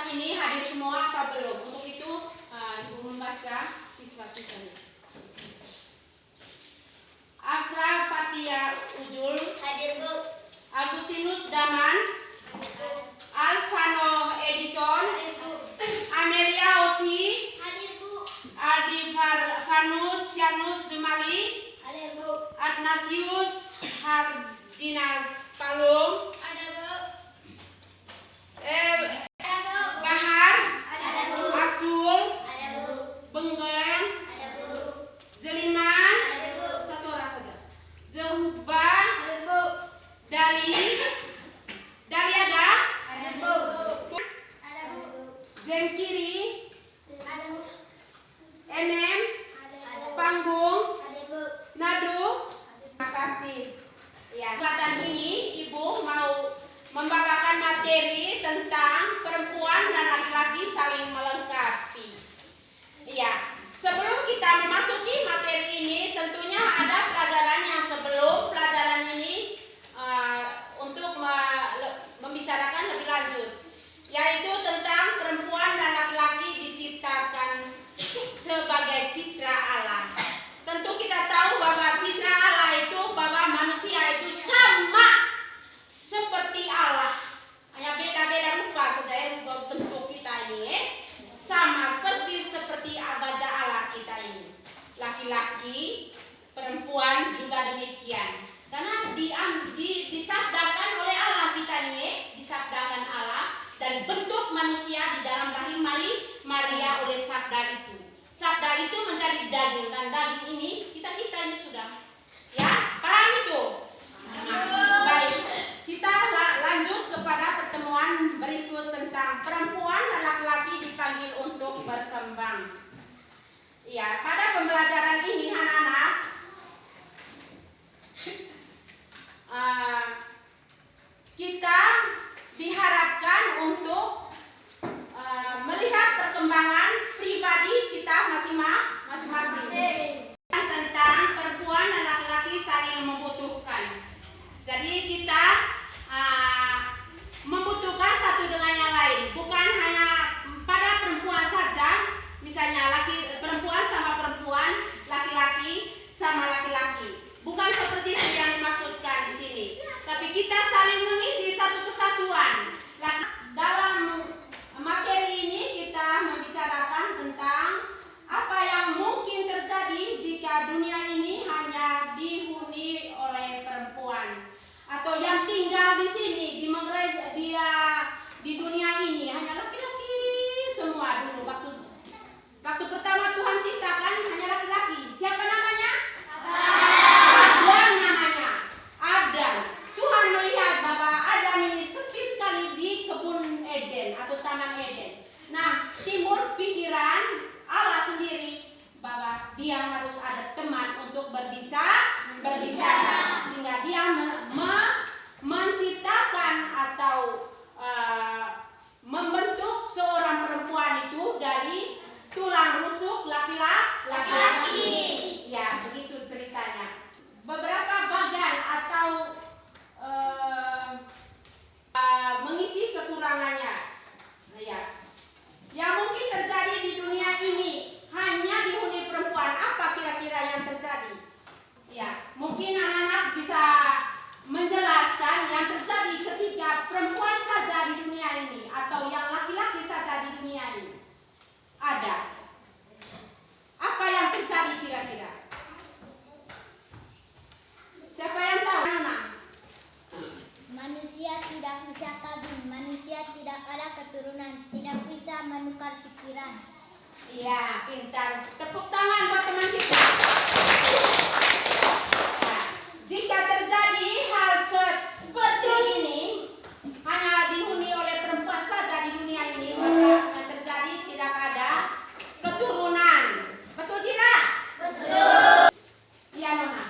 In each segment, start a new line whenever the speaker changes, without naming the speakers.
pagi ini hadir semua atau belum? Untuk itu Ibu membaca siswa-siswanya. Afra Fatia Ujul
Hadir, Bu.
Agustinus Daman, Alvano Edison,
Hadir, Bu.
Amelia Osi,
Hadir, Bu.
Ardi Fianus Jemali,
Hadir, Bu.
Agnasius Hardinas Palung,
Ada, Bu.
Bahar,
Ada, Bu.
Asul,
Ada, Bu.
Benggeng,
Ada, Bu.
Jeliman,
Ada, Bu.
satu orang saja, Jehuba,
Hadir, Bu.
Dali ada,
Ada, Bu. Ada, Bu.
Jengkiri,
Ada, Bu.
Enem,
Ada, Bu.
Panggung,
Hadir, Bu.
Nadu. Terima kasih. Ya, kesempatan ini Ibu mau membawakan materi tentang perempuan dan laki-laki saling melengkapi. Iya, sebelum kita memasuki materi ini, tentunya ada pelajaran yang sebelum pelajaran ini untuk membicarakan lebih lanjut, yaitu tentang perempuan dan laki-laki diciptakan sebagai citra Allah. Tentu kita tahu bahwa citra Allah itu bahwa manusia itu sama seperti Allah, hanya beda-beda rupa saja, rupa bentuk kita ini sama persis seperti wajah Allah kita ini. Laki-laki, perempuan juga demikian. Karena disabdakan oleh Allah kita ini, disabdakan Allah, dan bentuk manusia di dalam rahim Maria oleh sabda itu. Sabda itu menjadi daging, dan daging ini kita ini sudah, ya, paham itu? Baik, kita lanjut kepada pertemuan berikut tentang perempuan dan laki-laki dipanggil untuk berkembang. Ya, pada pembelajaran ini anak-anak kita diharapkan untuk melihat perkembangan pribadi kita masing-masing tentang perempuan dan laki-laki saling membutuhkan. Jadi kita membutuhkan satu dengan yang lain, bukan hanya pada perempuan saja, misalnya perempuan sama perempuan, laki-laki sama laki-laki. Bukan seperti itu yang dimaksudkan di sini, tapi kita saling mengisi satu kesatuan. Dalam materi ini kita membicarakan tentang apa yang mungkin terjadi jika dunia ini hanya dihuni oleh perempuan, atau yang tinggal di sini di dunia ini hanya laki-laki semua. Dulu waktu pertama Tuhan ciptakan hanya laki-laki. Siapa namanya? Adam namanya. Adam. Tuhan melihat bahwa Adam ini sepi sekali di kebun Eden atau taman Eden. Nah, timbul pikiran Allah sendiri bahwa dia harus ada teman untuk berbicara, sehingga dia menciptakan atau membentuk seorang perempuan itu dari tulang rusuk laki-laki. Ya, begitu ceritanya. Beberapa bagian atau mengisi kekurangannya. Nah, ya. Yang mungkin terjadi di dunia ini hanya dihuni perempuan. Apa kira-kira yang terjadi? Ya, mungkin anak-anak bisa menjelaskan yang terjadi ketika perempuan saja di dunia ini atau yang laki-laki saja di dunia ini. Ada. Apa yang terjadi kira-kira? Siapa yang tahu?
Manusia tidak bisa kawin, manusia tidak ada keturunan, tidak bisa menukar pikiran.
Iya, pintar. Tepuk tangan buat teman kita. Nah, jika terjadi hal seperti ini, hanya dihuni oleh perempuan saja di dunia ini, maka akan terjadi tidak ada keturunan. Betul tidak?
Betul.
Iya, Nona.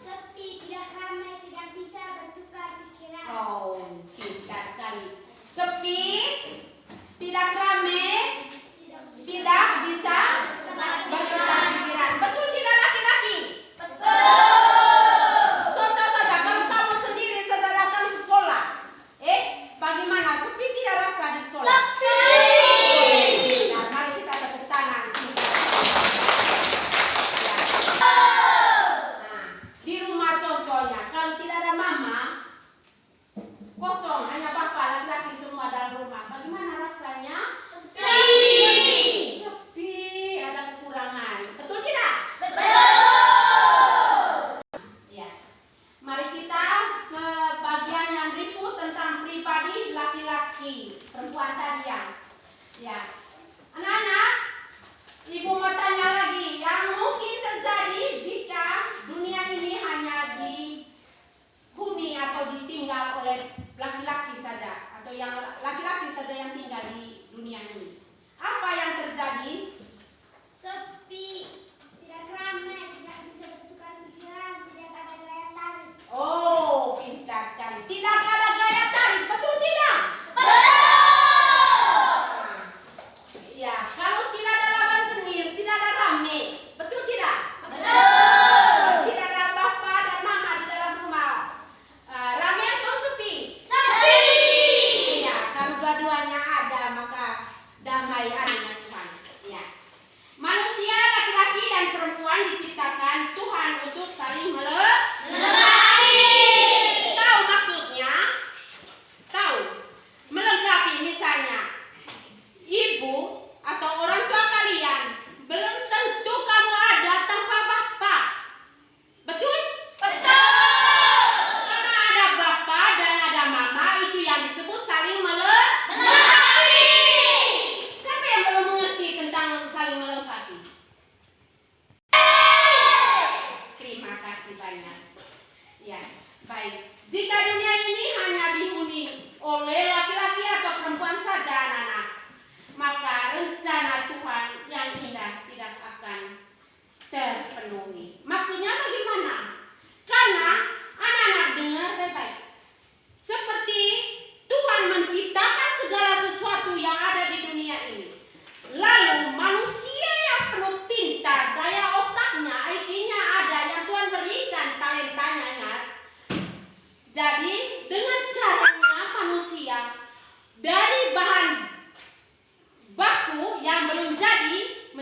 Sepi, tidak ramai, tidak bisa bertukar pikiran.
Oh, pintar sekali. Sepi, tidak ramai, tidak bisa bertukar pikiran. Betul tidak laki-laki?
Betul.
Contoh saja, kalau kamu sendiri saja datang sekolah, bagaimana? Sepi tidak rasa di sekolah?
Sepi.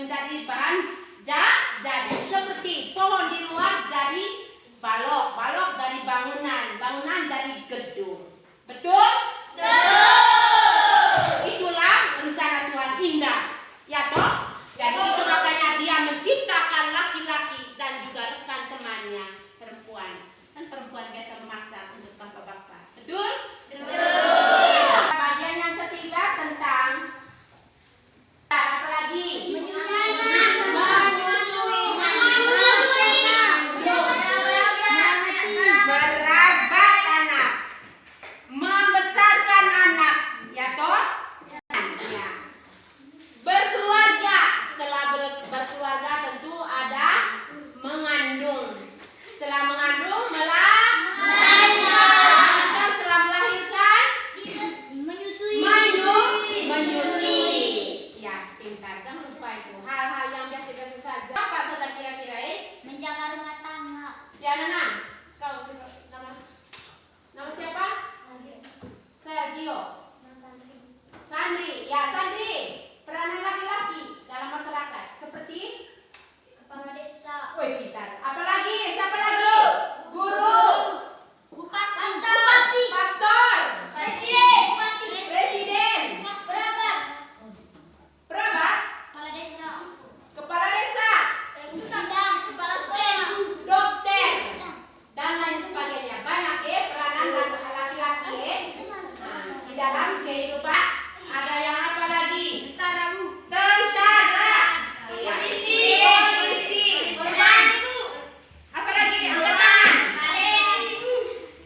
menjadi bahan jadi seperti pohon di luar jadi balok, balok dari bangunan, bangunan jadi gedung. Betul? Itulah rencana Tuhan indah, ya toh? Jadi itu makanya dia menciptakan laki-laki dan juga rekan temannya perempuan. Kan perempuan biasa memasak untuk bapak-bapak. Betul? Bagian yang ketiga tentang apa lagi? Merabat anak, membesarkan anak, ya toh? Ya. Berkeluarga, setelah berkeluarga tentu ada mengandung. Setelah mengandung melahirkan. Setelah melahirkan menyusui. Ya, pintar, jangan lupa itu. Hal-hal yang biasa-biasa saja. Apa saja kira-kira
Menjaga rumah tangga.
Ya, Nana. Kau nama siapa? Sergio. Sandri. Ya, Sandri. Peranan laki-laki dalam masyarakat seperti
Kepala desa.
woi pintar. Apalagi? Siapa lagi? Guru.
Bupati.
Pastor.
Presiden.
Presiden.
Pejabat.
Pejabat.
Kepala desa.
Kepala desa.
Bidang. Kepala sekolah.
Dokter. Dan lain sebagainya. Banyak peranan laki-laki nah, di dalam kehidupan. Ada yang apa lagi? Tentara. Polisi. Apa lagi? Angkatan.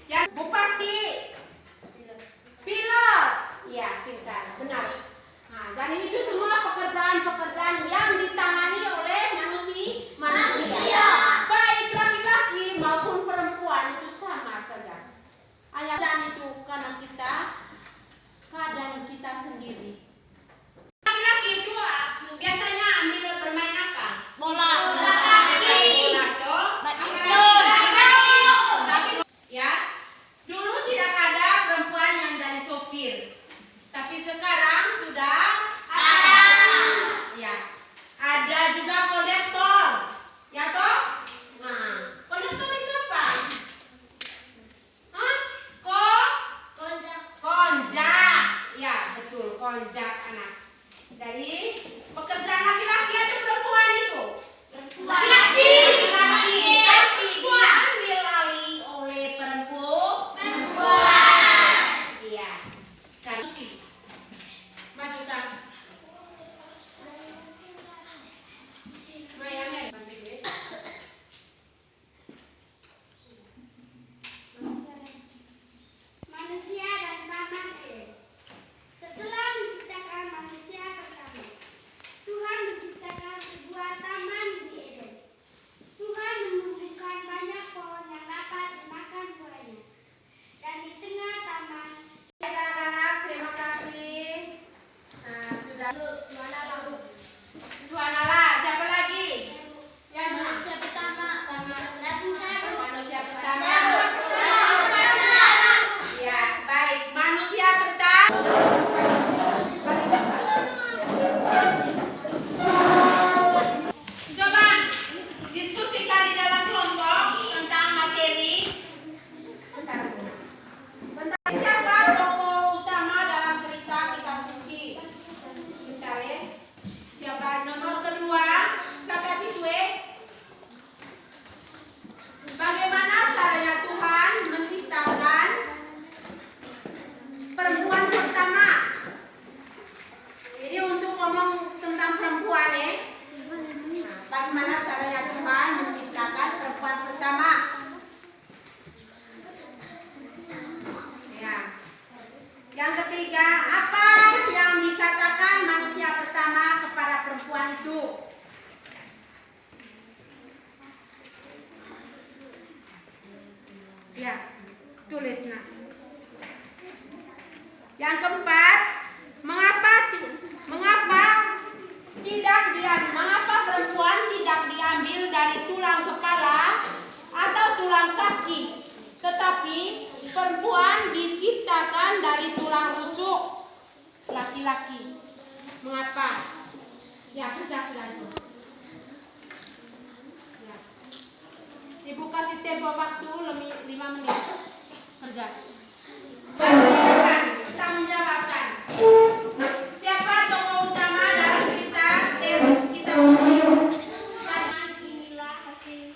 Yang bupati. Pilot. Ya, pintar. Benar. Nah, dan itu semua pekerjaan-pekerjaan yang ditangani oleh manusia. Baik laki-laki maupun perempuan itu sama saja. Ayat itu karena keadaan kita sendiri. Laki-laki itu biasanya ambil bermain apa? Bola. Ya, dulu tidak ada perempuan yang jadi sopir, tapi sekarang sudah ada. Ya, ada juga kondektor, ya toh? Nah, kondektor itu apa? Hah? Konjak. Ya, betul, konjak anak. Jadi, pekerjaan laki-laki atau perempuan itu? Laki-laki. Tapi diambil alih oleh perempuan. Iya. Kan maju kan. Maya Mer.
Manusia dan taman Eden. Setelah menciptakan manusia pertama, Tuhan menciptakan sebuah taman di Eden. Tuhan menumbuhkan banyak pohon yang dapat dimakan buahnya. Dan di tengah taman,
Anak-anak, terima kasih. Nah, sudah.
Tuhan
Tuanala, siapa lagi? Yang mana?
manusia pertama,
Manusia pertama. Ya, baik. Manusia pertama. Coba diskusikan di dalam kelompok tentang materi. Tentang siapa tokoh utama dalam cerita kitab suci. Bentar ya. Siapa nomor kedua? Catat itu bagaimana caranya Tuhan menciptakan perempuan pertama? Jadi untuk ngomong tentang perempuan bagaimana caranya Tuhan menciptakan perempuan pertama? Ya. Yang ketiga, apa yang dikatakan manusia pertama kepada perempuan itu? Ya, tulis nah. Yang keempat, mengapa perempuan tidak diambil dari tulang kepala atau tulang kaki, tetapi perempuan diciptakan dari tulang rusuk laki-laki? Mengapa? Ya, kerja sudah itu. Ya. Ibu kasih tempo waktu 5 menit. Kerja. Kita menjawabkan. Siapa tokoh utama dalam cerita kita uji?
Inilah hasil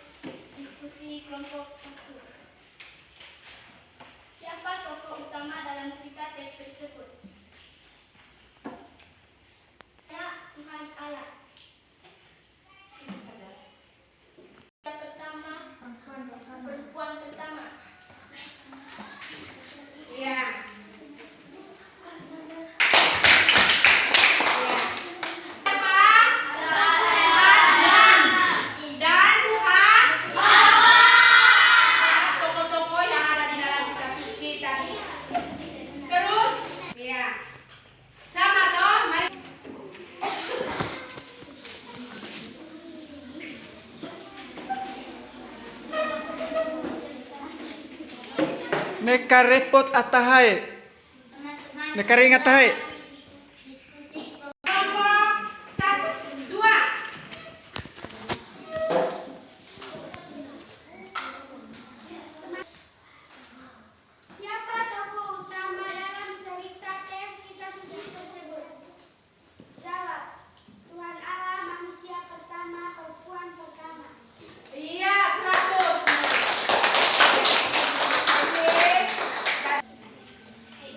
diskusi kelompok 1. Siapa tokoh utama dalam cerita teks tersebut? Tuhan Allah. Yang pertama, perempuan pertama.
Ya. Tokoh-tokoh yang ada di dalam kitab suci tadi. Terus, ya. Sama toh, mari.
Neka repot atahai.
Teman-teman,
Neka ringat tahai.
diskusi
Kelompok 1, 2.
Siapa tokoh utama dalam cerita teks kitab suci tersebut? Jawab. Tuhan Allah, manusia pertama, perempuan pertama.
Iya, 100.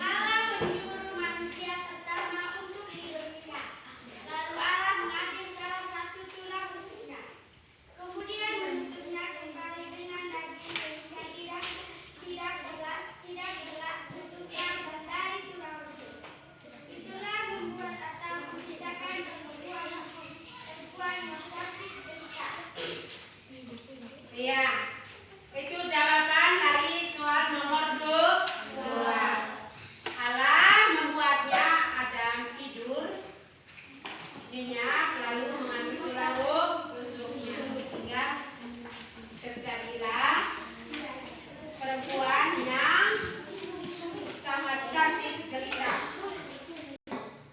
Allah menyuruh manusia pertama untuk hidupnya. Lalu Allah mengambil salah satu tulang rusuknya. Kemudian menutupnya kembali dengan daging sehingga tidak gelap tutup yang dari tulang rusuk. Itulah membuat atau menciptakan perempuan yang cantik cerita.
Iya. Itu jawaban dari soal nomor 2. Allah membuatnya Adam tidur nyenyak lalu mengambil tulang rusuknya hingga terjadilah perempuan yang sangat cantik jelita.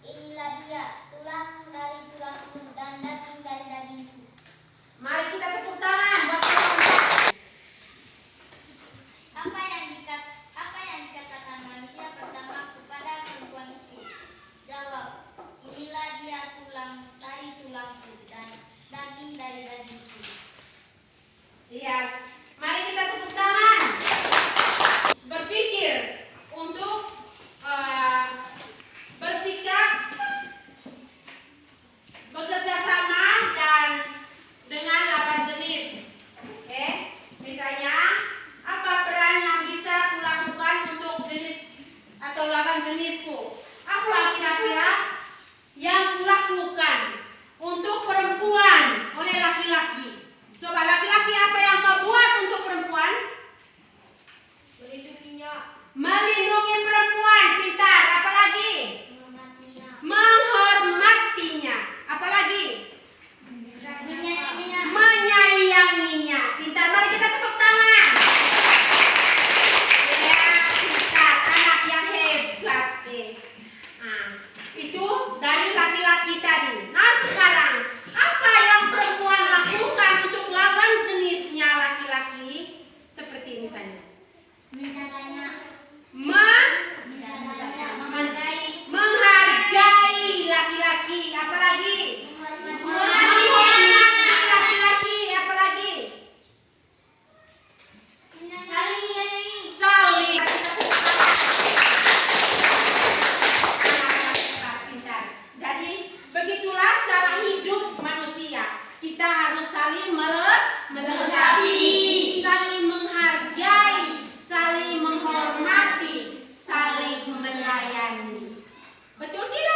Inilah dia, tulang dari tulangku dan daging dari dagingku.
Mari kita tepuk tangan buat teman-teman.
Apa yang dikatakan manusia pertama kepada perempuan itu? Jawab. Inilah dia, tulang dari tulangku dan daging dari dagingku.
Iya, mari kita tepuk tangan. Berpikir untuk bersikap bekerja sama dan dengan lawan jenis. Oke, misalnya apa peran yang bisa kulakukan untuk jenis atau lawan jenisku? Apa kira-kira yang kulakukan untuk perempuan oleh laki-laki? Coba laki-laki apa yang kau buat untuk perempuan?
Melindunginya,
Melindungi perempuan, pintar. Apalagi?
menghormatinya,
Menghormatinya. Apalagi?
menyayanginya.
Menyayanginya. Pintar. Mari kita tepuk tangan. Ya, pintar. Anak yang hebat deh. Nah, itu dari laki-laki tadi. Nah, sekarang apa yang perempuan lakukan untuk lawan jenisnya laki-laki? Seperti misalnya
Menjaganya,
menghargai laki-laki. Apalagi? Menghormati laki-laki. Apalagi? Saling. Pintar. Jadi begitulah cara hidup manusia. Kita harus saling melengkapi, saling menghargai, saling menghormati, saling melayani. Betul tidak?